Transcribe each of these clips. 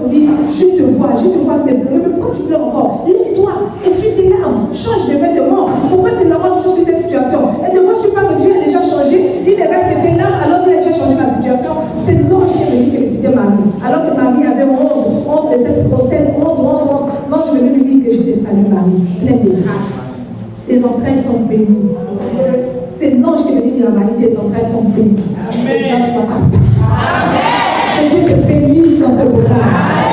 pour dire, je te vois que tu pleures. Mais pourquoi tu pleures encore? Lève-toi, essuie tes larmes, change de vêtements. Pourquoi tes larmes toujours sur cette situation? Et ne vois-tu pas que Dieu a déjà changé? Il ne reste que tes larmes alors qu'il a déjà changé la situation. C'est l'ange qui est venu féliciter Marie. Alors que Marie avait honte de cette grossesse, honte. L'ange est venu lui dire que je te salue Marie, pleine de grâce. Tes entrailles sont bénies. C'est l'ange qui est venu dire à Marie, tes entrailles sont bénies. Amen. Que Dieu te bénisse dans ce programme.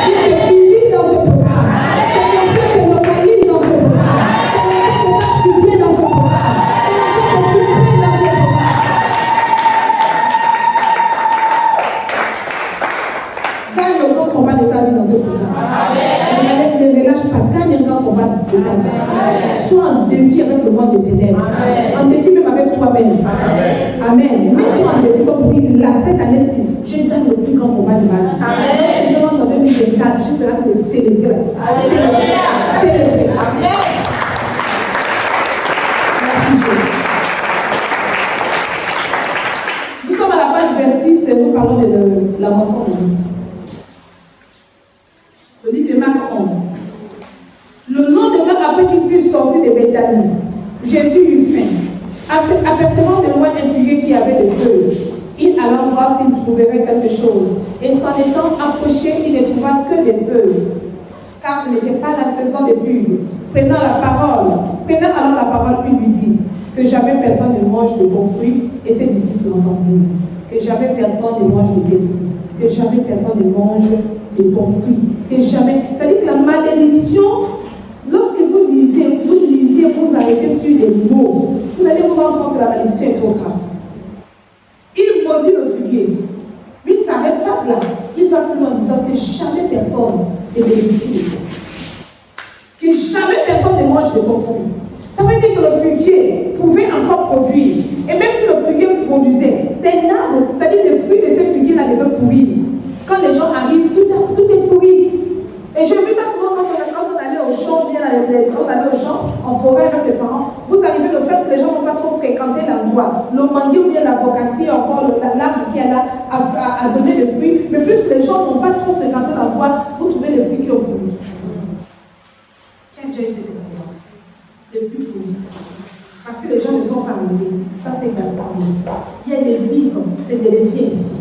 Dieu te bénisse dans ce programme. Que Dieu te localise dans ce programme. Que Dieu te fasse du bien dans ce programme. Que Dieu te fasse du bien dans ce programme. Gagne le grand combat de ta vie dans ce programme. Ne relâche pas, gagne un grand combat de ta vie. Sois en défi avec le monde des ténèbres. En défi même avec toi-même. Amen. Mets-toi en défi comme vous dites, là, cette année-ci, je gagne le plus grand combat de ma vie. Lorsque je rentre en 2024, je serai de célébrer. Célébrer. Amen. Merci Jésus. Nous sommes à la page 26 et nous parlons de la moisson de lutte. Le livre de Marc 11. Le lendemain, après qu'il fut sorti de Béthanie, Jésus eut faim. Apercevant de loin un figuier qui avait des feuilles, il alla voir s'il trouverait quelque chose. Et s'en étant approché, il ne trouva que des feuilles, car ce n'était pas la saison des figues. Prenant alors la parole, il lui dit que jamais personne ne mange de bons fruits, et ses disciples l'entendirent. Que jamais personne ne mange de fruits, que jamais personne ne mange de bons fruits, que jamais. C'est-à-dire que la malédiction, lorsque vous lisez, vous arrêtez sur les mots, vous allez vous rendre compte que la malédiction est trop grave. Il maudit le figuier. Mais il ne s'arrête pas là. Il va plus loin en disant que jamais personne ne bénéficie. Que jamais personne ne mange de ton fruit. Ça veut dire que le figuier pouvait encore produire. Et même si le figuier produisait, c'est un arbre, c'est-à-dire que les fruits de ce figuier-là devaient pourrir. Quand les gens arrivent, tout est pourri. Et j'ai vu ça souvent quand on allait au champ, on allait au champ, en forêt avec les parents. Vous arrivez, le fait que les gens n'ont pas trop fréquenté l'endroit. Le manguier ou bien l'avocatier, encore l'arbre qui est là, a donné le fruit. Mais plus les gens n'ont pas trop fréquenté l'endroit, vous trouvez les fruits qui ont pourri. Qui a déjà eu cette expérience? Les fruits pourrissent. Parce que les gens ne sont pas arrivés. Ça, c'est gaspillé. Il y a des vies comme c'est des vies ici.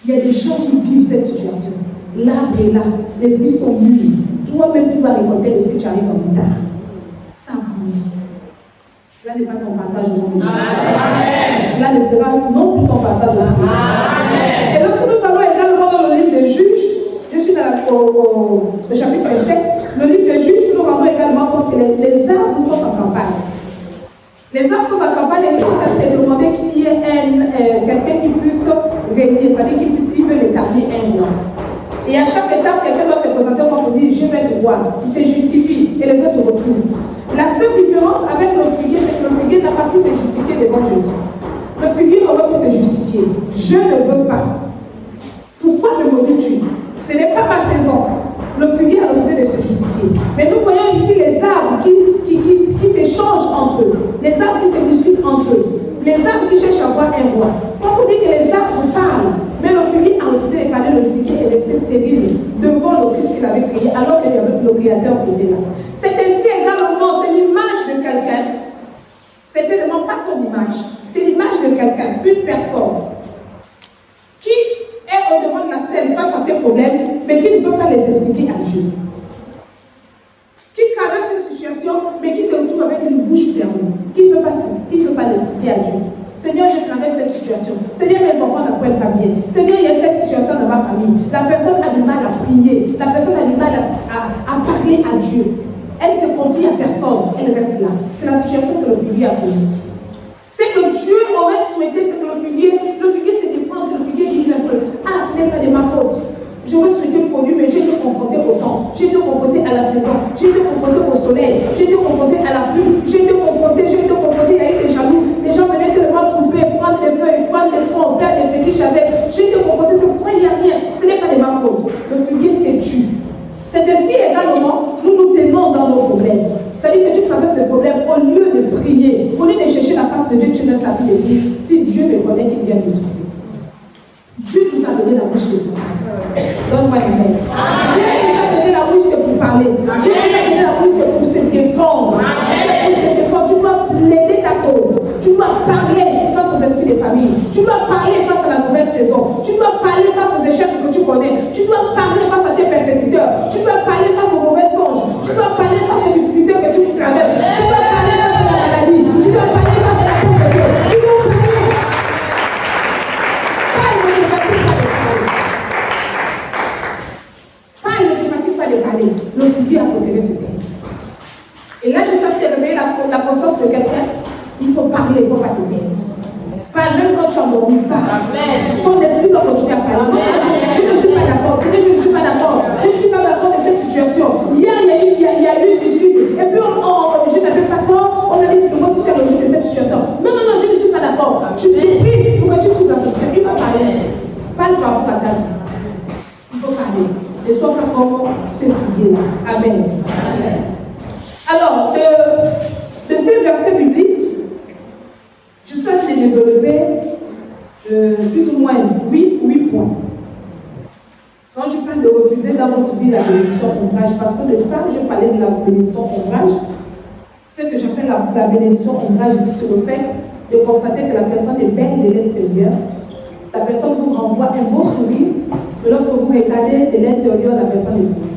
Il y a des gens qui vivent cette situation. L'arbre est là, les fruits sont mûrs. Toi-même, tu vas récolter les fruits, tu arrives en retard. Ça brille. Cela n'est pas ton partage de mon Dieu. Cela ne sera non plus ton partage de mon Dieu. Et lorsque nous allons également dans le livre des Juges, je suis dans au chapitre 27, le livre des Juges, nous nous rendons également compte que les arbres sont en campagne. Les arbres sont en campagne et ils ont demandé qu'il y ait quelqu'un qui puisse régner, c'est-à-dire qu'il veut établir un roi. Et à chaque étape, quelqu'un doit se présenter comme on dit, je vais être roi. Il se justifie et les autres refusent. La seule différence avec le figuier, c'est que le figuier n'a pas pu se justifier devant Jésus. Le figuier aurait pu se justifier. Je ne veux pas. Pourquoi me maudis-tu? Ce n'est pas ma saison. Le figuier a refusé de se justifier. Mais nous voyons ici les arbres qui s'échangent entre eux. Les arbres qui se discutent entre eux. Les arbres qui cherchent à avoir un roi. Quand on dit que les arbres parlent, mais le figuier a refusé de parler, le figuier est resté stérile devant le Christ qu'il avait créé, alors qu'il y avait le Créateur qui était là. C'est ainsi également, c'est l'image de quelqu'un. C'est tellement pas ton image, c'est l'image de quelqu'un, une personne qui est au devant de la scène face à ses problèmes, mais qui ne peut pas les expliquer à Dieu. Qui traverse une situation, mais qui se retrouve avec une bouche fermée, qui ne peut pas l'expliquer à Dieu. Seigneur, je traverse cette situation. Seigneur, mes enfants n'apprennent pas bien. Seigneur, il y a telle situation dans ma famille. La personne a du mal à prier. La personne a du mal à parler à Dieu. Elle se confie à personne. Elle reste là. C'est la situation que le figuier a connue. C'est que Dieu aurait souhaité, c'est que le figuier se défende, que le figuier dise un peu, ah, ce n'est pas de ma faute. J'aurais souhaité produire, mais j'ai été confronté au temps, j'ai été confronté à la saison, j'ai été confronté au soleil, j'ai été confronté à la pluie, j'ai été confronté à les jaloux. Les gens venaient tellement couper, prendre des feuilles, prendre des troncs, faire des fétiches avec. J'ai été confronté, c'est pourquoi il n'y a rien. Ce n'est pas de ma faute. Le figuier s'est tué. C'est ainsi également, nous nous tenons dans nos problèmes. C'est-à-dire que tu traverses des problèmes, au lieu de prier, au lieu de chercher la face de Dieu, tu laisses la vie de dire, si Dieu me connaît, qu'il vient te trouver. Dieu nous a donné la bouche pour parler. Donne-moi la main. Dieu nous a donné la bouche pour parler. Dieu nous a donné la bouche pour se défendre. Tu dois plaider ta cause. Tu dois parler face aux esprits des familles. Tu dois parler face à la nouvelle saison. Tu dois parler face aux échecs que tu connais. Tu dois parler face à tes persécuteurs. Tu dois parler face aux mauvais songes. Tu dois parler face aux difficultés que tu traverses. Tu dois parler face à la maladie. Tu dois parler face à la cause de Dieu. Tu dois parler. Pas une thématique, pas de parler. Notre Dieu a préféré ce thème. Et là, je sens te réveiller la conscience de quelqu'un. Il faut parler, il ne faut pas te taire. Parle même quand tu es endormi, parle. Ton esprit doit continuer à parler. Je ne suis pas d'accord. Je ne suis pas d'accord. Je ne suis pas d'accord de cette situation. Hier, il y a eu une dispute. Et puis, je n'avais pas tort. On a dit que c'est moi qui suis à l'origine de cette situation. Non, non, non, je ne suis pas d'accord. Je prie pour que tu trouves la solution. Il faut parler. Parle par rapport à ta vie. Il faut parler. Ne sois pas comme ce figuier-là. Amen. Alors, de ces versets bibliques, je souhaite les développer plus ou moins 8 points. Quand je parle de refuser dans votre vie la bénédiction ombrage, parce que de ça, je parlais de la bénédiction ombrage, ce que j'appelle la bénédiction ombrage ici, c'est le fait de constater que la personne est belle de l'extérieur, la personne vous renvoie un beau sourire, mais lorsque vous regardez de l'intérieur, la personne est belle.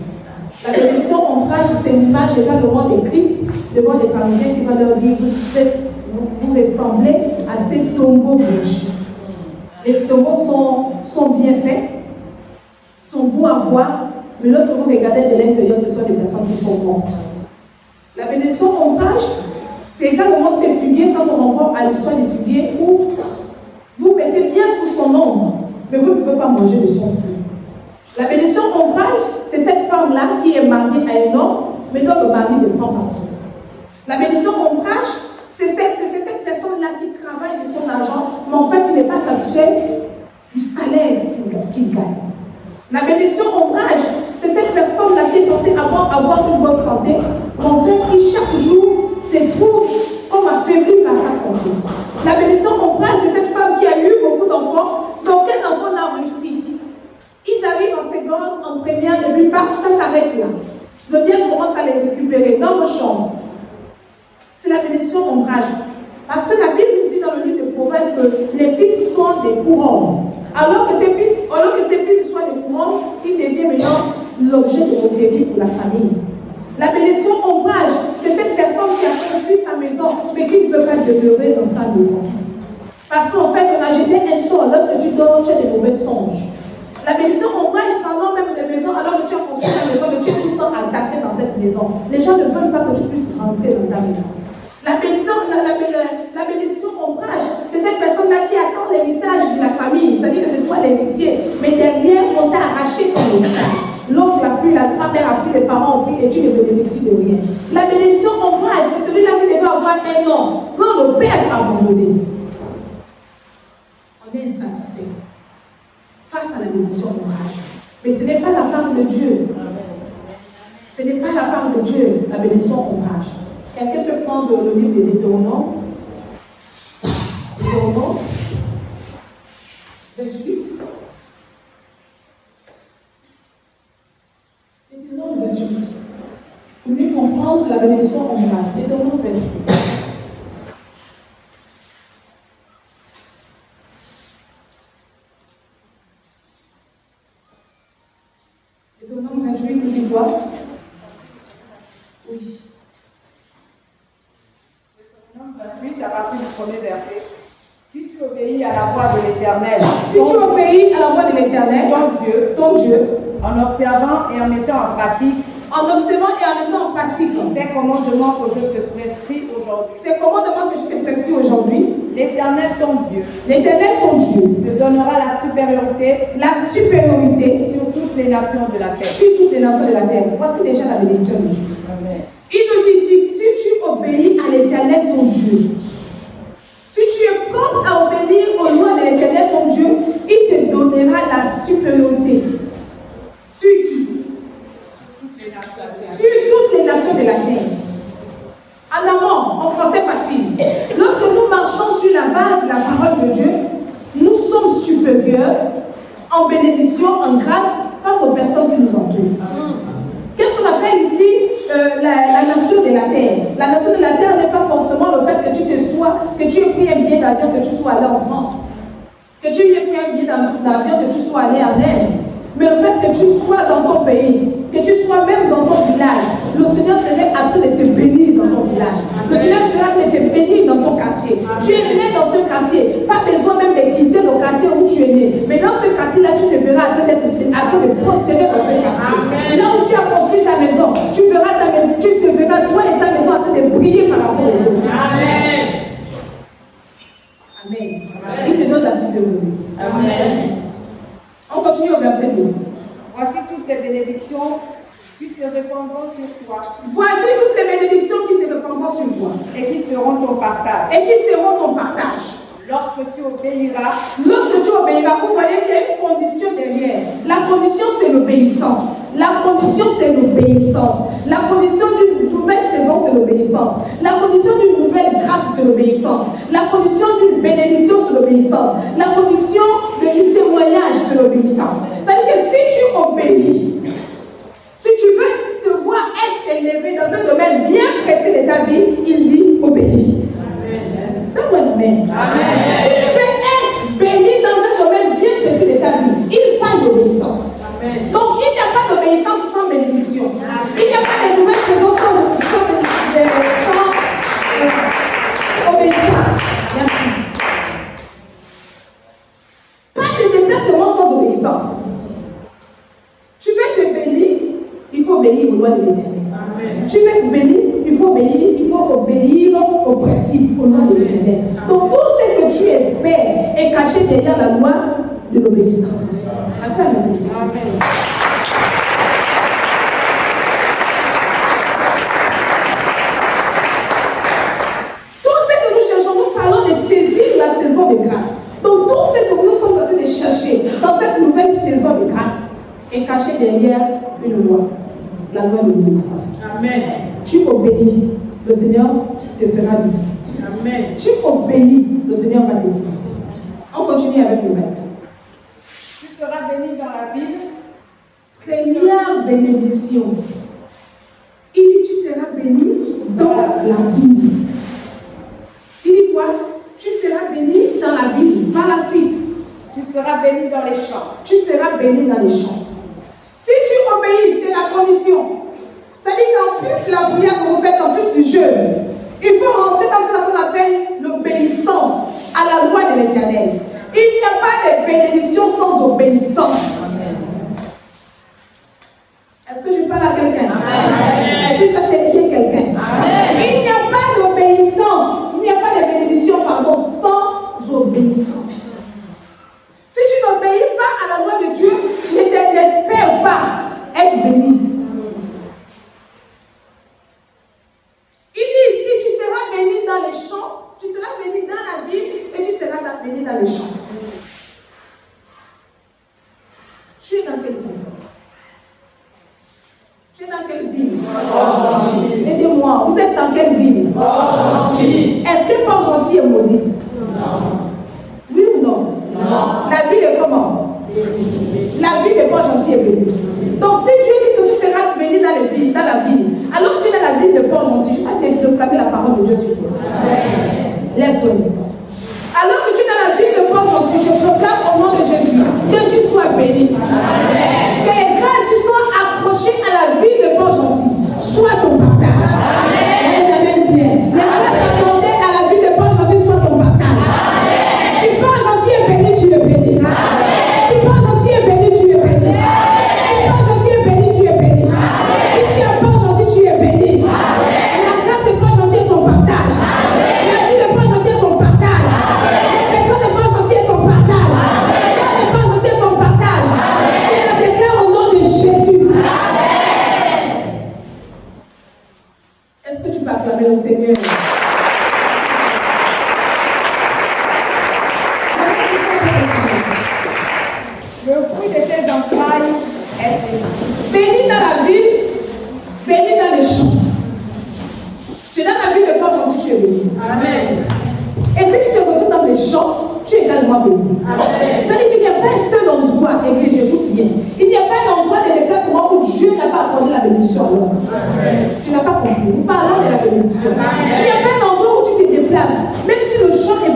La bénédiction ombrage, c'est l'image également de Christ devant les pharisiens qui va leur dire vous ressemblez à ces tombeaux blanchis. Les tombeaux sont bien faits, sont beaux à voir, mais lorsque vous regardez de l'intérieur, ce sont des personnes qui sont mortes. La bénédiction ombrage, c'est également ces figuiers, ça nous renvoie à l'histoire des figuiers où vous mettez bien sous son ombre, mais vous ne pouvez pas manger de son fruit. La bénédiction ombrage, c'est cette femme-là qui est mariée à un homme, mais dont le mari ne prend pas soin. La bénédiction ombrage, c'est cette personne-là qui travaille de son argent, mais en fait, il n'est pas satisfait du salaire qu'il gagne. La bénédiction ombrage, c'est cette personne-là qui est censée avoir une bonne santé, mais en fait, qui chaque jour se trouve comme affaibli par sa santé. La bénédiction ombrage, c'est cette femme qui a eu beaucoup d'enfants, mais aucun enfant n'a réussi. Ils arrivent en seconde, en première, et puis paf, ça s'arrête là. Le diable commence à les récupérer dans nos chambres. C'est la bénédiction ombrage. Parce que la Bible nous dit dans le livre de Proverbes que les fils sont des couronnes. Alors que tes fils soient des couronnes, ils deviennent maintenant l'objet de moquerie pour la famille. La bénédiction ombrage, c'est cette personne qui a construit sa maison, mais qui ne peut pas demeurer dans sa maison. Parce qu'en fait, on a jeté un sort. Lorsque tu dors, tu as des mauvais songes. La bénédiction ombrage, parlons même des maisons, alors que tu as construit ta maison, mais tu es tout le temps attaqué dans cette maison. Les gens ne veulent pas que tu puisses rentrer dans ta maison. La bénédiction ombrage, c'est cette personne-là qui attend l'héritage de la famille. C'est-à-dire que c'est toi l'héritier, mais derrière, on t'a arraché ton héritage. L'oncle a pris, la grand-mère a pris, les parents ont pris, et tu ne bénéficies de rien. La bénédiction ombrage, c'est celui-là qui devait avoir un nom. Quand le père a abandonné, on est insatisfait face à la bénédiction ombrage. Mais ce n'est pas la part de Dieu. Ce n'est pas la part de Dieu, la bénédiction ombrage. Quelqu'un peut prendre le livre de Deutéronome. Deutéronome 28. Deutéronome 28. Pour mieux comprendre la bénédiction ombrage. Deutéronome 28. Deutéronome 28, nous dit quoi? Oui. 28 à partir du premier verset. Si tu obéis à la voix de l'Éternel, si tu obéis à la voix de l'Éternel, ton Dieu, en observant et en mettant en pratique, ces commandements que je te prescris aujourd'hui, l'Éternel ton Dieu, te donnera la supériorité sur toutes les nations de la terre. Voici déjà la bénédiction de Dieu. Amen. Il nous dit ici, si tu obéis à l'Éternel ton Dieu, si tu es prompt à obéir aux lois de l'Éternel ton Dieu, il te donnera la supériorité. Sur qui? Sur toutes les nations de la terre. En amont, en français facile. Lorsque nous marchons sur la base de la parole de Dieu, nous sommes supérieurs en bénédiction, en grâce, face aux personnes qui nous entourent. Qu'est-ce qu'on appelle ici la nation de la terre? La nation de la terre n'est pas forcément le fait que tu aies pris un billet d'avion, que tu sois allé en France, que tu aies pris un billet d'avion, que tu sois allé en Inde, mais le fait que tu sois dans ton pays, que tu sois même dans ton village, le Seigneur serait en train de te bénir dans ton village. Le Seigneur sera en train de te bénir dans ton quartier. Tu es né dans ce quartier, pas besoin même de quitter le quartier où tu es né. Mais dans ce quartier-là, tu te verras en train de prospérer dans ce quartier. Là où tu as construit ta maison, tu verras ta maison, tu te verras toi et ta maison en train de briller par rapport aux autres. Amen. Amen. Il te donne la supériorité. Amen. On continue au verset 2. Voici toutes les bénédictions qui se répandront sur toi. Voici toutes les bénédictions qui se répandront sur toi. Et qui seront ton partage. Et qui seront ton partage. Lorsque tu obéiras. Lorsque tu obéiras, vous voyez qu'il y a une condition derrière. La condition, c'est l'obéissance. La condition, c'est l'obéissance. La condition d'une nouvelle saison, c'est l'obéissance. La condition d'une nouvelle grâce, c'est l'obéissance. La condition d'une bénédiction, c'est l'obéissance. La condition du témoignage, c'est l'obéissance. C'est-à-dire que si tu obéis, si tu veux te voir être élevé dans un domaine bien précis de ta vie, il dit obéis. Donne-moi une amen. Si tu veux être béni dans un domaine bien précis de ta vie, il parle d'obéissance. Donc il n'y a pas d'obéissance sans bénédiction. Il n'y a pas de nouvelle saison sans obéissance. Merci. Pas de déplacement sans obéissance. Tu veux te bénir, il faut obéir aux lois de l'Éternel. Tu veux être béni, il faut obéir aux principes, aux lois de l'Éternel. Donc tout ce que tu espères est caché derrière la loi de l'obéissance. Amen. Tout ce que nous cherchons, nous parlons de saisir la saison de grâce. Donc tout ce que nous sommes en train de chercher dans cette nouvelle saison de grâce est caché derrière une loi, la loi de l'obéissance. Amen. Tu obéis, le Seigneur te fera du bien. Amen. Tu obéis, le Seigneur va te visiter. On continue avec le maître. Tu seras béni dans la ville. Première bénédiction. Il dit tu seras béni dans la ville. Il dit quoi? Tu seras béni dans la ville. Par la suite. Tu seras béni dans les champs. Tu seras béni dans les champs. Si tu obéis, c'est la condition. C'est-à-dire qu'en plus de la prière que vous faites, en plus du jeûne, il faut rentrer dans ce qu'on appelle l'obéissance à la loi de l'Éternel. Il n'y a pas de bénédiction sans obéissance. Amen. Est-ce que je parle à quelqu'un? Est-ce que ça t'écrit quelqu'un? Il n'y a pas d'obéissance, il n'y a pas de bénédiction, sans obéissance. Si tu n'obéis pas à la loi de Dieu, ne t'espère pas être béni. Il dit ici, tu seras béni dans les champs, tu seras béni dans la ville et tu seras béni dans les champs. Tu es dans quelle ville? Tu es dans quelle ville? Aidez-moi, vous êtes dans quelle ville? Est-ce que Port-Gentil est maudit? Non. Oui ou non? Non. La ville est comment? La ville de Port-Gentil est bénie. Donc si Dieu dit que tu seras béni dans la ville, alors que tu es dans la ville de Port-Gentil, juste à te proclamer la parole de Dieu sur toi. Lève ton instant. Alors que tu es dans la ville de Port-Gentil, je proclame au nom de Jésus que tu sois béni. Amen. Que les grâces qui sont accrochées à la ville de Port-Gentil soient ton partage. Amen. Bien. Les grâces accordées à la ville de Port-Gentil soient ton partage. Si Port-Gentil est béni, tu es béni. Si Port-Gentil est béni, tu es béni. Si Port-Gentil est béni, tu es béni. Si tu es Port-Gentil, tu es béni. La grâce de Port-Gentil est ton partage. La vie de Port-Gentil est ton partage. Les personnes de Port-Gentil est ton partage. La de Port-Gentil est ton partage. Je le déclare au nom de Jésus. Est-ce que tu peux acclamer le Seigneur? Le fruit de tes entrailles est béni. Béni dans la ville, béni dans les champs. Tu es dans la ville de Port-Gentil, tu es béni. Amen. Et si tu te retrouves dans les champs, tu es également béni. Amen. C'est-à-dire qu'il n'y a pas un seul endroit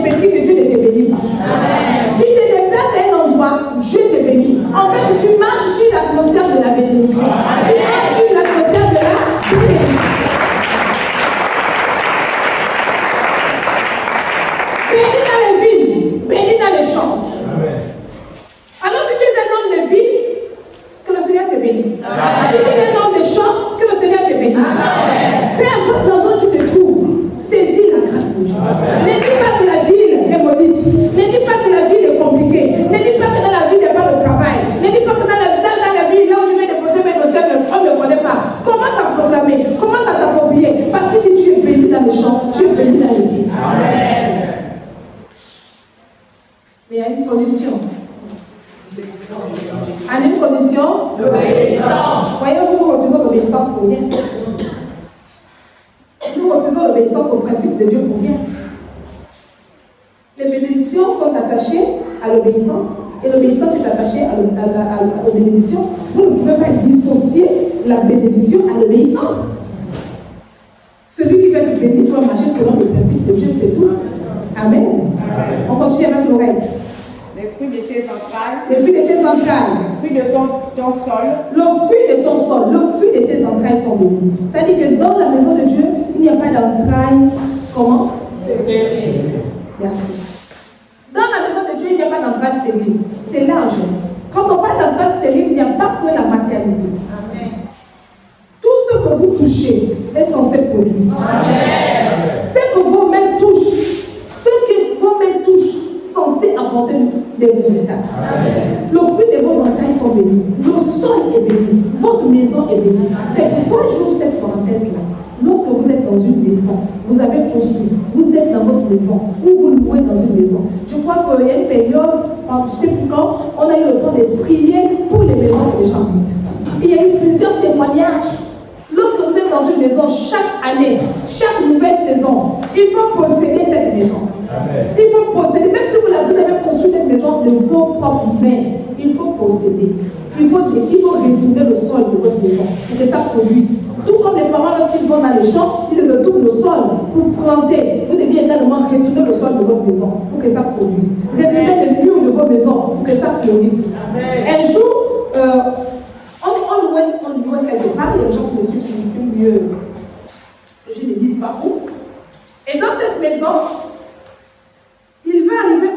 petit que Dieu ne te bénit pas. Tu te déplaces à un endroit, Dieu te bénit. En fait, tu marches sur l'atmosphère de la bénédiction. Tu marches sur l'atmosphère de la bénédiction. Bénis dans les villes, bénis dans les champs. Alors si tu es un homme de ville, que le Seigneur te bénisse. Si tu es un homme de champ, que le Seigneur te bénisse. Peu importe l'endroit où tu te trouves, saisis la grâce de Dieu. Ne dis pas que la ville est maudite. Ne dis pas que la ville est compliquée. Ne dis pas que dans la ville il n'y a pas de travail. Ne dis pas que dans la ville, là où je vais déposer mes dossiers, on ne me connaît pas. Commence à proclamer, commence à t'approprier. Parce que tu es béni dans les champs, tu es béni dans les villes. Mais il y a une condition. À une condition, l'obéissance. Voyez-vous, nous refusons l'obéissance pour rien. Nous refusons l'obéissance au principe de Dieu pour rien. Les bénédictions sont attachées à l'obéissance et l'obéissance est attachée à la bénédiction. Vous ne pouvez pas dissocier la bénédiction à l'obéissance. Celui qui va être béni doit marcher selon le principe de Dieu, c'est tout. Amen. On continue avec le reste. Les fruits de tes entrailles. Les fruits de tes entrailles. Le fruit de ton sol. Le fruit de ton sol, le fruit de tes entrailles sont bénis. C'est-à-dire que dans la maison de Dieu, il n'y a pas d'entrailles. Comment? Stériles. Merci. Dans la maison de Dieu, il n'y a pas d'entrailles stériles. C'est large. Quand on parle d'entrailles stériles, il n'y a pas que la maternité. Amen. Tout ce que vous touchez est censé produire. Amen. Ce que vos mains touchent, ce que vos mains touchent, censé apporter des résultats. Amen. Le fruit de vos entrailles sont bénis. Le sol est béni. Votre maison est bénie. C'est pourquoi j'ouvre cette parenthèse-là. Lorsque vous êtes dans une maison, vous avez construit, vous êtes dans votre maison, ou vous louez dans une maison. Je crois qu'il y a une période, je sais quand, on a eu le temps de prier pour les maisons que les gens habitent. Il y a eu plusieurs témoignages. Lorsque vous êtes dans une maison, chaque année, chaque nouvelle saison, il faut posséder cette maison. Amen. Il faut posséder, même si vous avez construit cette maison de vos propres mains, il faut posséder. Il faut retourner le sol de votre maison pour que ça produise. Tout comme les parents, lorsqu'ils vont dans les champs, ils retournent le sol pour planter. Vous devez également retourner le sol de votre maison pour que ça produise. Retourner les murs de vos maisons pour que ça fleurisse. Un jour, on louait quelque part, il y a des gens qui me suivent sur YouTube, je ne dis pas où. Et dans cette maison, il va arriver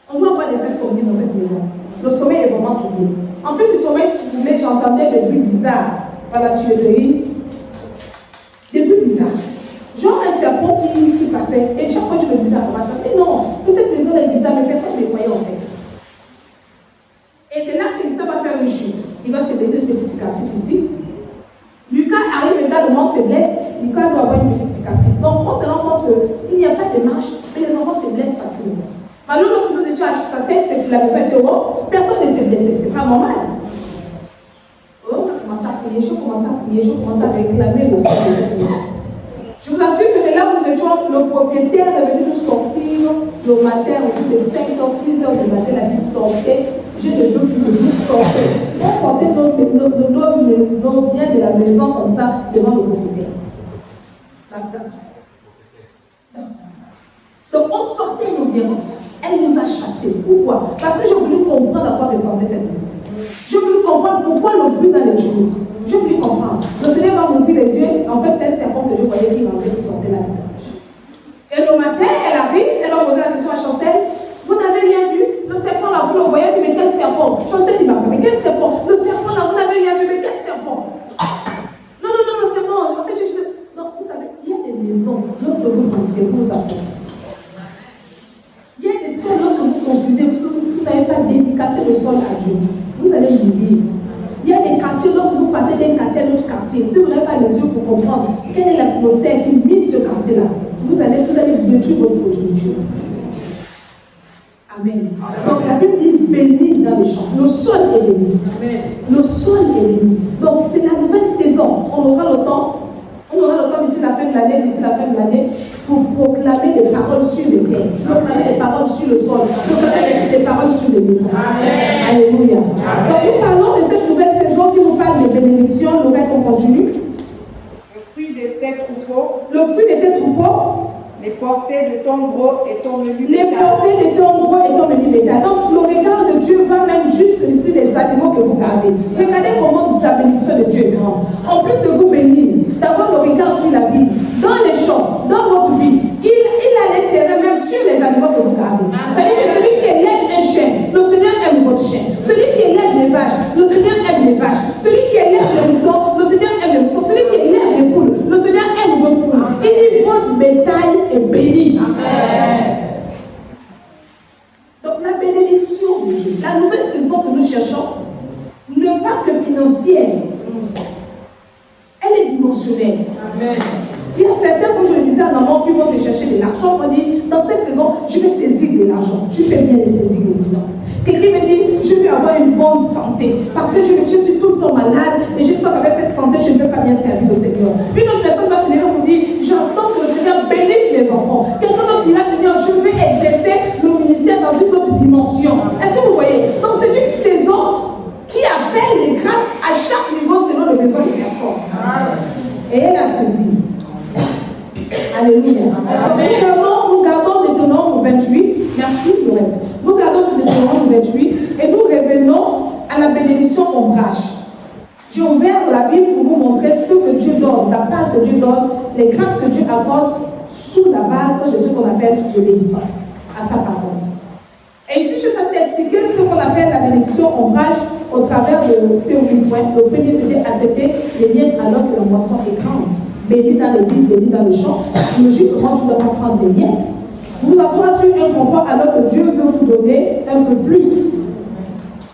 on va avoir des insomnies dans cette maison. Le sommeil est vraiment troublé. En plus du sommeil troublé, j'entendais des bruits bizarres par la tuyauterie. Des bruits bizarres. Genre un serpent qui passait. Et chaque fois que je me disais à moi, ça fait non, mais cette maison est bizarre, mais personne ne me croyait en fait. Et de là, ça va faire une chute. Il va se donner une petite cicatrice ici. Lucas arrive également, se blesse. Lucas doit avoir une petite cicatrice. Donc on se rend compte qu'il n'y a pas de marche et les enfants se blessent facilement. Alors lorsque nous étions à Chassagne, c'est que la maison était haute, personne ne s'est blessé. C'est pas normal. Oh, on a commencé à prier, je commence à réclamer le sol de cette maison. Je vous assure que de là où nous étions, le propriétaire est venu nous sortir le matin, autour de 5h, 6h du matin, la vie sortait. J'ai des deux filles qui nous sortaient. On sortait nos biens de la maison comme ça devant le propriétaire. Donc on sortait nos biens comme ça. Elle nous a chassés. Pourquoi? Parce que j'ai voulu comprendre à quoi ressemblait cette maison. J'ai voulu comprendre pourquoi le bruit dans les jours. J'ai voulu comprendre. Le Seigneur m'a ouvert les yeux. En fait, c'est un serpent que je voyais qui rentrait, qui sortait là-dedans. Et le matin, elle arrive, elle a posé la question à Chancel. Vous n'avez rien vu? Le serpent là, vous le voyez, mais quel serpent? Chancel dit, mais quel serpent? Le serpent là, vous n'avez rien vu, mais quel serpent? Non, c'est bon. En fait, non, vous savez, il y a des maisons, lorsque vous entrez, vous apportez. Il y a des sols, lorsque vous construisez, si vous n'avez pas dédicacé le sol à Dieu, vous allez mourir. Il y a des quartiers, lorsque vous partez d'un quartier à un autre quartier, si vous n'avez pas les yeux pour comprendre quelle est l'atmosphère qui mine ce quartier-là, vous allez détruire votre progéniture. Amen. Donc la Bible dit béni dans les champs. Le sol est béni. Amen. Le sol est béni. Donc c'est la nouvelle saison. On aura le temps d'ici la fin de l'année, pour proclamer des paroles sur les terres, proclamer des paroles sur le sol, proclamer des paroles sur les maisons. Amen. Alléluia. Amen. Donc nous parlons de cette nouvelle saison qui nous parle de bénédiction. Le reste on continue. Le fruit de tes troupeaux. Le fruit de tes troupeaux. Les portées de ton gros et ton menu Les bétail. portées de ton gros et ton menu bétail. Donc, le regard de Dieu va même juste sur les animaux que vous gardez. Regardez comment la bénédiction de Dieu est grande. En plus de vous bénir, d'avoir le regard sur la vie, dans les champs, dans votre vie, il a l'intérêt même sur les animaux que vous gardez. C'est-à-dire que celui qui élève un chien, le Seigneur aime votre chien. Celui qui élève les vaches, le Seigneur aime les vaches. Celui qui élève les moutons, le Seigneur aime les moutons. Celui qui élève les poules, le Seigneur aime votre poule. Il dit votre bétail est béni. Amen. Donc la bénédiction de Dieu, la nouvelle saison que nous cherchons, n'est pas que financière. Elle est dimensionnelle. Amen. Il y a certains, comme je le disais en amont, qui vont te chercher de l'argent. On dit, dans cette saison, je vais saisir de l'argent. Tu fais bien de saisir des finances. Quelqu'un me dit, je vais avoir une bonne santé. Parce que je suis tout le temps malade et je sens qu'avec cette santé, je ne peux pas bien servir le Seigneur. Une autre personne va se lever et vous dire, j'entends que le Seigneur bénisse les enfants. Quelqu'un d'autre dira, Seigneur, je vais exercer le ministère dans une autre dimension. Est-ce que vous voyez? Donc c'est une saison qui appelle les grâces à chaque niveau selon le besoin des personnes. Et elle a saisi. Alléluia. Nous gardons Deutéronome 28. Merci, Lorette. Nous gardons Deutéronome 28 et nous revenons à la bénédiction ombrage. J'ai ouvert la Bible pour vous montrer ce que Dieu donne, la part que Dieu donne, les grâces que Dieu accorde sous la base de ce qu'on appelle l'obéissance à sa parole. Et ici, je vais t'expliquer ce qu'on appelle la bénédiction ombrage au travers de ces 8 points. Le premier, c'était accepter les miettes alors que la moisson est grande. Béni dans les villes, béni dans les champs. Logiquement, tu dois pas prendre des miettes. Vous asseoir sur un confort alors que Dieu veut vous donner un peu plus.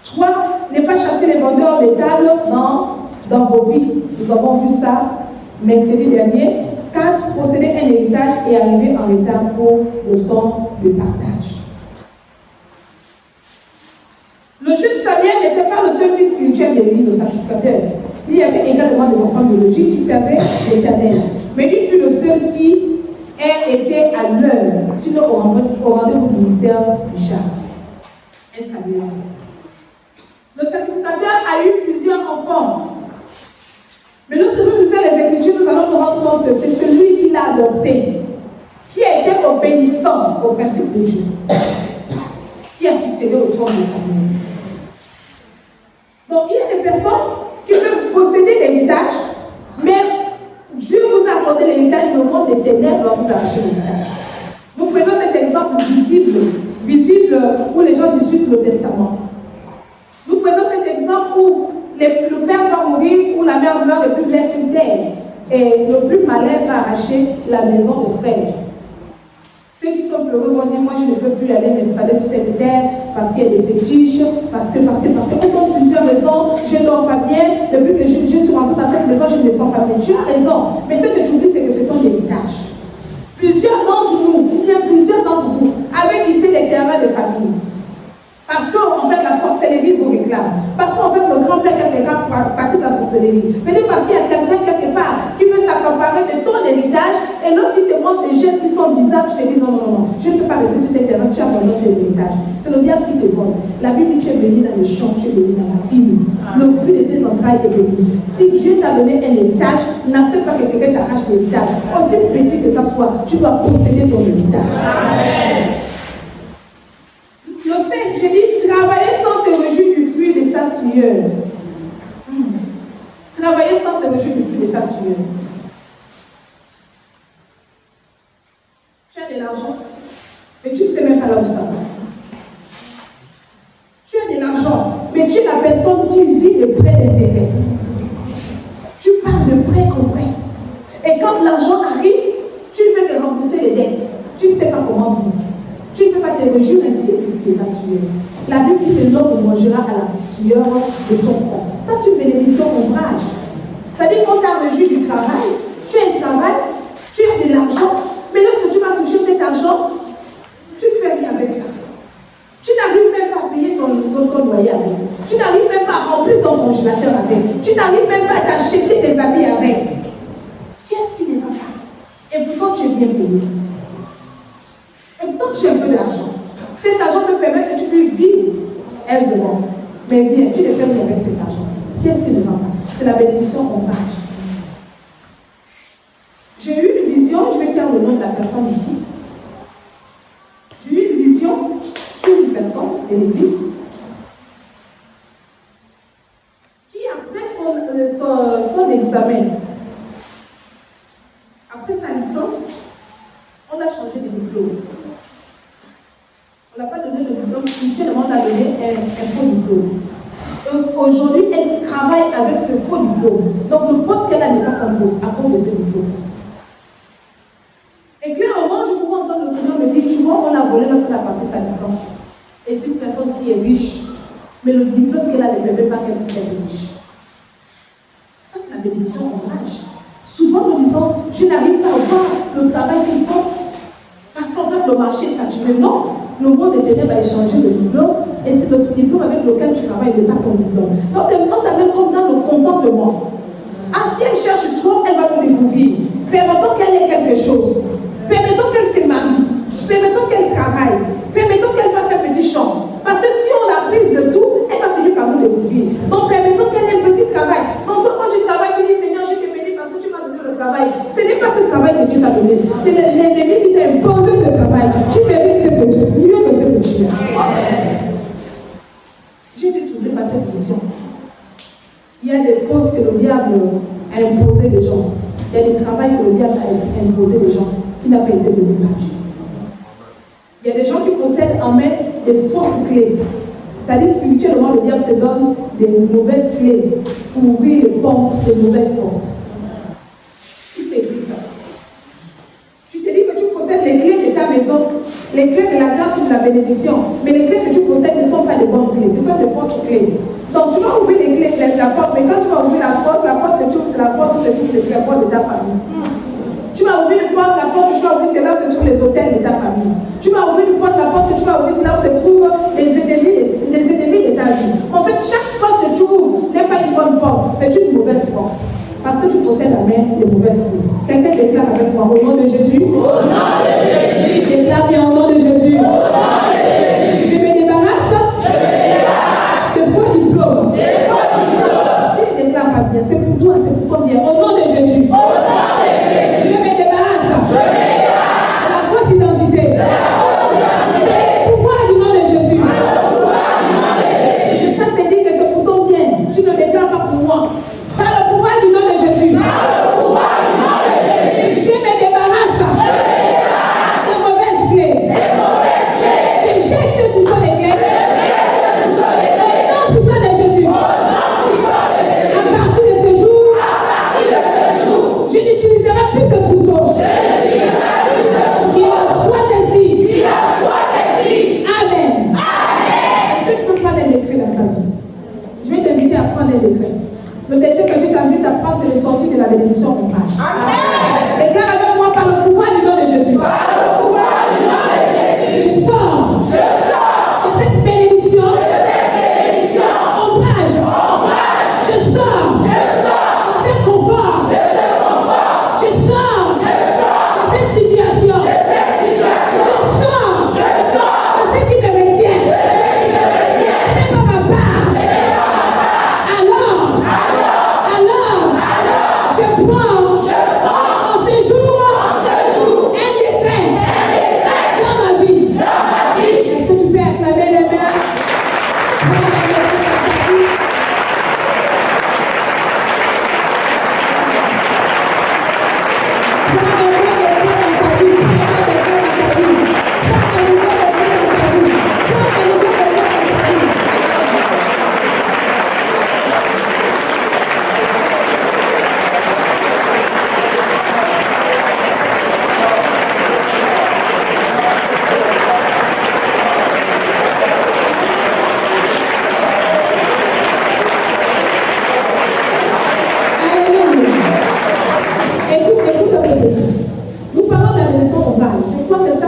3. Ne pas chasser les vendeurs des tables dans vos vies. Nous avons vu ça mercredi dernier. 4. Posséder un héritage et arriver en retard pour le temps de partage. Le jeune Samuel n'était pas le seul fils spirituel d'Élie, le sacrificateur. Il y avait également des enfants biologiques qui servaient l'Éternel. Mais il fut le seul qui était à l'heure, sinon au rendez-vous du ministère du char. Un Samuel. Le sacrificateur a eu plusieurs enfants. Mais lorsque nous lisons les Écritures, nous allons nous rendre compte que c'est celui qui l'a adopté, qui a été obéissant au principe de Dieu, qui a succédé au trône de Samuel. Donc il y a des personnes qui peuvent posséder l'héritage, mais Dieu vous a accordé l'héritage, le monde des ténèbres va vous arracher l'héritage. Nous prenons cet exemple visible où les gens discutent le testament. Nous prenons cet exemple où le père va mourir, où la mère meurt et puis laisse une terre. Et le plus malin va arracher la maison aux frères. Ceux qui sont peureux vont dire, moi je ne peux plus aller m'installer sur cette terre parce qu'il y a des fétiches, parce que pour plusieurs raisons, je ne dors pas bien, depuis que je suis rentrée dans cette maison, je ne me sens pas bien. Tu as raison, mais ce que tu dis, c'est que c'est ton héritage. Plusieurs d'entre nous, ou bien plusieurs d'entre vous, avaient quitté les terrains de famille. Parce qu'en fait, la sorcellerie vous réclame. Parce qu'en fait, le grand-père, quelque part, pratique la sorcellerie. Mais parce qu'il y a quelqu'un, quelque part, qui veut s'accaparer de ton héritage, et lorsqu'il te montre des gestes qui sont bizarres, tu te dis non, je ne peux pas rester sur cette terrain, tu as mon autre héritage. C'est le diable qui te vole. La Bible dit tu es béni dans les champs, tu es béni dans la ville. Le fruit de tes entrailles est béni. Si Dieu t'a donné un héritage, n'accepte pas que quelqu'un t'arrache l'héritage. Aussi petit que ça soit, tu dois posséder ton héritage. Amen. Je dis, travailler sans se réjouir du fruit de sa sueur. Travailler sans se réjouir du fruit de sa sueur. Tu as de l'argent, mais tu ne sais même pas là où ça va. Tu as de l'argent, mais tu es la personne qui vit de prêts d'intérêt. Tu parles de prêt en prêt. Et quand l'argent arrive, tu ne fais que rembourser les dettes. Tu ne sais pas comment vivre. Tu ne peux pas te réjouir ainsi de ta sueur. La Bible dit que l'homme mangera à la sueur de son front. Ça, c'est une bénédiction ombrage. C'est-à-dire qu'on t'a réjoui du travail, tu as un travail, tu as de l'argent, mais lorsque tu vas toucher cet argent, tu ne fais rien avec ça. Tu n'arrives même pas à payer ton loyer avec. Tu n'arrives même pas à remplir ton congélateur avec. Tu n'arrives même pas à t'acheter des habits avec. Qu'est-ce qui ne va pas? Et pourquoi tu es bien payé? Et pourtant tu as un peu d'argent. Cet argent te permet que tu puisses vivre aisément. Mais bien, tu ne fais rien avec cet argent. Qu'est-ce qui ne va pas? C'est la bénédiction ombrage. J'ai eu une vision, je vais faire le nom de la personne ici. examen. Après sa licence, on a changé de diplôme. On n'a pas donné le diplôme spirituel, mais on a donné un faux diplôme. Aujourd'hui, elle travaille avec ce faux diplôme. Donc le poste qu'elle a n'est pas son poste à cause de ce diplôme. Et clairement, je pouvais entendre le Seigneur me dire, tu vois, on a volé lorsqu'on a passé sa licence. Et c'est une personne qui est riche, mais le diplôme qu'elle a ne permet pas qu'elle puisse être riche. Ça, c'est la bénédiction en âge. Souvent, nous disons, je n'arrive pas à voir le travail qu'il faut, parce qu'en fait, le marché est saturé. Non, le monde des ténèbres va échanger le diplôme, et c'est notre diplôme avec lequel tu travailles, n'est pas ton diplôme. Donc, on t'amène comme dans le contentement. Ah, si elle cherche trop, elle va nous découvrir. Permettons qu'elle ait quelque chose. Permettons qu'elle se marie. Permettons qu'elle travaille. Permettons qu'elle fasse un petit champ. Parce que si on la prive de tout, elle va finir par nous découvrir. Donc, permettons qu'elle ait un petit travail. Donc, quand tu travailles, tu dis, Seigneur, je te bénis parce que tu m'as donné le travail. Ce n'est pas ce travail que Dieu t'a donné. C'est l'ennemi qui t'a imposé ce travail. Tu mérites mieux que ce que tu as. J'ai été troublée par cette vision. Il y a des postes que le diable a imposé des gens. Il y a des travails que le diable a imposé des gens qui n'ont pas été donnés par Dieu. Il y a des gens qui possèdent en main des fausses clés. C'est-à-dire spirituellement, le diable te donne des mauvaises clés pour ouvrir les portes, des mauvaises portes. Qui te dit ça? Tu te dis que tu possèdes les clés de ta maison, les clés de la grâce ou de la bénédiction, mais les clés que tu possèdes ne sont pas des bonnes clés, ce sont des fausses clés. Donc tu vas ouvrir les clés de la porte, mais quand tu vas ouvrir la porte que tu ouvres, c'est la porte où se trouvent les serpents de ta famille. Tu vas ouvrir la porte que tu vas ouvrir, c'est là où se trouvent les hôtels de ta famille. Tu vas ouvrir la porte que tu vas ouvrir, c'est là où se trouvent les ennemis de ta vie. En fait, chaque porte que tu ouvres n'est pas une bonne porte, c'est une mauvaise porte. Parce que tu possèdes la main des mauvaises clés. Quelqu'un déclare avec moi, au nom de Jésus. Au nom de Jésus. Déclare bien au nom de Jésus. Au nom de Jésus. Je me débarrasse. De faux diplômes. Tu ne déclares pas bien, c'est pour toi, c'est pour toi bien. Au nom de Jésus. Au nom de Jésus. Je me débarrasse. De la fausse identité. Le pouvoir du nom de Jésus. Je sais te dire que c'est pour ton bien. Tu ne déclares pas pour moi. Par le pouvoir du nom de Jésus. Je me débarrasse. De mauvaises clés. Je jette tout ça les clés. Au nom puissant de Jésus. À partir de ce jour, je n'utiliserai plus ce trousseau. Il en soit ainsi. Amen. Est-ce que tu peux prendre un décret dans ta vie? Je vais t'inviter à prendre un décret. Le décret que je t'invite à prendre, c'est le sortir de la bénédiction en page. Amen. Déclare avec moi par le pouvoir du nom de Jésus. Je sors de cette bénédiction en page. Je sors de ce confort. Je sors de cette situation. Je sors de ce qui me retient. Ce n'est pas ma part. Alors, je prends en séjour un décret dans ma vie. Est-ce que tu peux acclamer les mains? Nous parlons de la bénédiction morale. Je crois que ça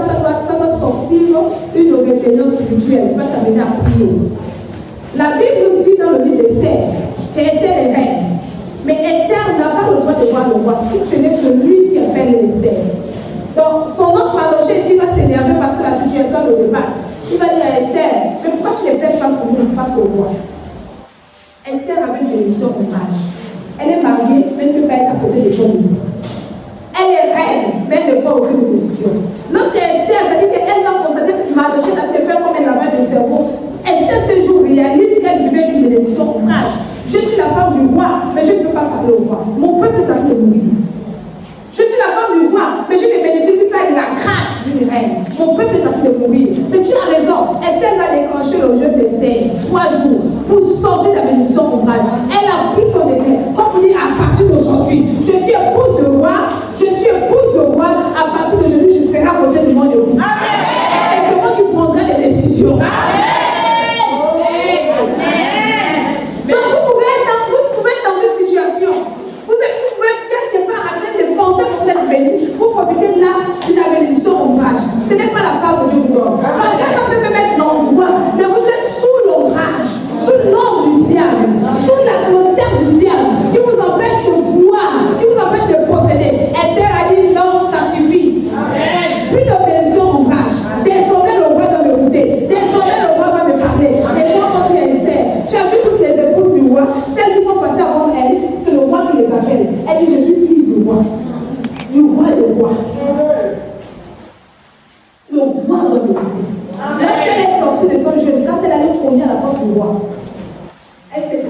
doit sortir une rébellion spirituelle qui va t'amener à prier. La Bible nous dit dans le livre d'Esther qu'Esther est reine. Mais Esther n'a pas le droit de voir le roi si ce n'est que lui qui appelle Esther. Donc son oncle Mardochée ici va s'énerver parce que la situation le dépasse. Il va dire à Esther, mais pourquoi tu ne fais pas pour nous face au roi? Esther avait une bénédiction morale. Elle est mariée, mais elle ne peut pas être à côté de son mari. Elle est reine, mais elle ne prend aucune décision. Lorsque Esther, c'est-à-dire qu'elle va constater que Mardochée n'a pas fait comme elle avait le cerveau, Esther ce jour réalise qu'elle vivait une bénédiction en rage. Je suis la femme du roi, mais je ne peux pas parler au roi. Mon peuple est en train de mourir. Je suis la femme du roi, mais je ne bénéficie pas de la grâce d'une reine. Mon peuple est en train de mourir. Mais tu as raison. Esther va déclencher le jeûne d'Esther 3 jours pour sortir de la bénédiction ombrage. Elle a pris son décret. Comme vous dites, à partir d'aujourd'hui, je suis épouse de roi. Je suis épouse de roi. À partir d'aujourd'hui, je serai à côté de mon époux. Et c'est moi qui prendrai les décisions. Donc vous pouvez être dans une situation. Vous pouvez quelque part en train de penser que vous êtes béni. Vous profitez de la bénédiction ombrage. Ce n'est pas la part que Dieu vous donne. Ça peut me mettre dans le droit, mais vous êtes sous l'ombrage, sous l'ombre du diable, sous l'atmosphère du diable, qui vous empêche de voir, qui vous empêche de posséder. Esther a dit non, ça suffit. Plus de bénédiction ombrage. Désormais le roi doit m'écouter. Désormais le roi va me parler. Les gens vont dire Esther. Tu as vu toutes les épouses du roi, celles qui sont passées avant elle, c'est le roi qui les appelle. Elle dit je suis fille du roi. Du roi et du roi. Le roi doit m'écouter. Lorsqu'elle est sortie de son jeûne, quand elle allait prôner à la porte du roi, elle s'est